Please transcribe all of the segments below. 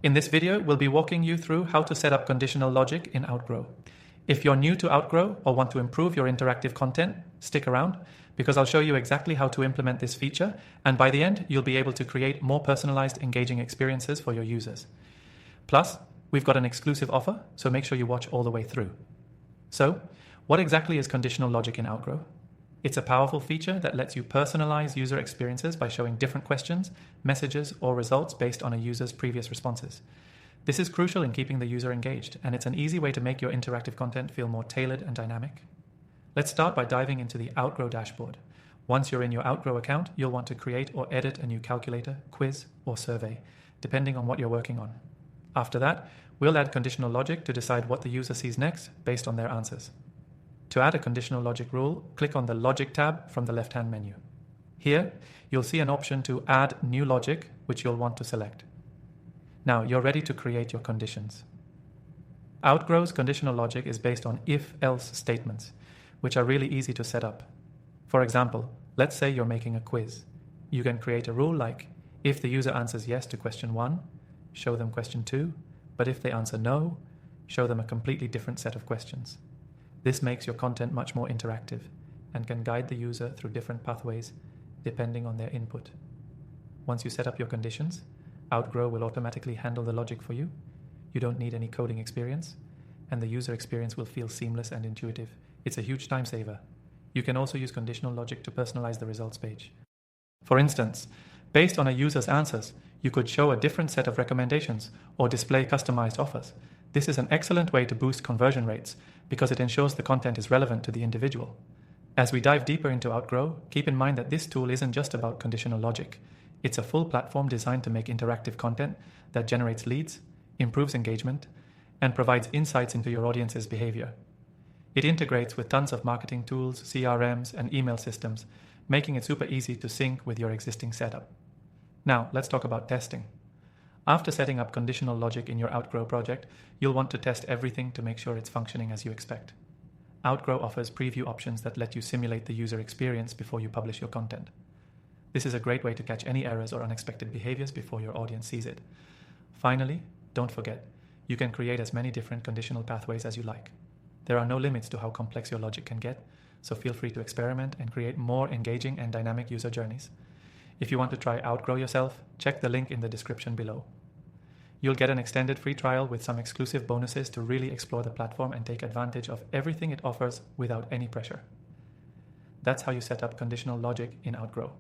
In this video, we'll be walking you through how to set up conditional logic in Outgrow. If you're new to Outgrow or want to improve your interactive content, stick around because I'll show you exactly how to implement this feature, and by the end, you'll be able to create more personalized, engaging experiences for your users. Plus, we've got an exclusive offer, so make sure you watch all the way through. So, what exactly is conditional logic in Outgrow? It's a powerful feature that lets you personalize user experiences by showing different questions, messages, or results based on a user's previous responses. This is crucial in keeping the user engaged, and it's an easy way to make your interactive content feel more tailored and dynamic. Let's start by diving into the Outgrow dashboard. Once you're in your Outgrow account, you'll want to create or edit a new calculator, quiz, or survey, depending on what you're working on. After that, we'll add conditional logic to decide what the user sees next based on their answers. To add a conditional logic rule, click on the Logic tab from the left-hand menu. Here, you'll see an option to add new logic, which you'll want to select. Now, you're ready to create your conditions. Outgrow's conditional logic is based on if-else statements, which are really easy to set up. For example, let's say you're making a quiz. You can create a rule like, if the user answers yes to question 1, show them question 2, but if they answer no, show them a completely different set of questions. This makes your content much more interactive and can guide the user through different pathways depending on their input. Once you set up your conditions, Outgrow will automatically handle the logic for you. You don't need any coding experience, and the user experience will feel seamless and intuitive. It's a huge time saver. You can also use conditional logic to personalize the results page. For instance, based on a user's answers, you could show a different set of recommendations or display customized offers. This is an excellent way to boost conversion rates because it ensures the content is relevant to the individual. As we dive deeper into Outgrow, keep in mind that this tool isn't just about conditional logic. It's a full platform designed to make interactive content that generates leads, improves engagement, and provides insights into your audience's behavior. It integrates with tons of marketing tools, CRMs, and email systems, making it super easy to sync with your existing setup. Now, let's talk about testing. After setting up conditional logic in your Outgrow project, you'll want to test everything to make sure it's functioning as you expect. Outgrow offers preview options that let you simulate the user experience before you publish your content. This is a great way to catch any errors or unexpected behaviors before your audience sees it. Finally, don't forget, you can create as many different conditional pathways as you like. There are no limits to how complex your logic can get, so feel free to experiment and create more engaging and dynamic user journeys. If you want to try Outgrow yourself, check the link in the description below. You'll get an extended free trial with some exclusive bonuses to really explore the platform and take advantage of everything it offers without any pressure. That's how you set up conditional logic in Outgrow.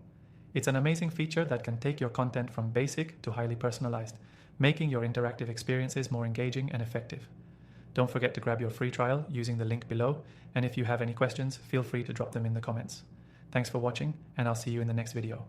It's an amazing feature that can take your content from basic to highly personalized, making your interactive experiences more engaging and effective. Don't forget to grab your free trial using the link below, and if you have any questions, feel free to drop them in the comments. Thanks for watching, and I'll see you in the next video.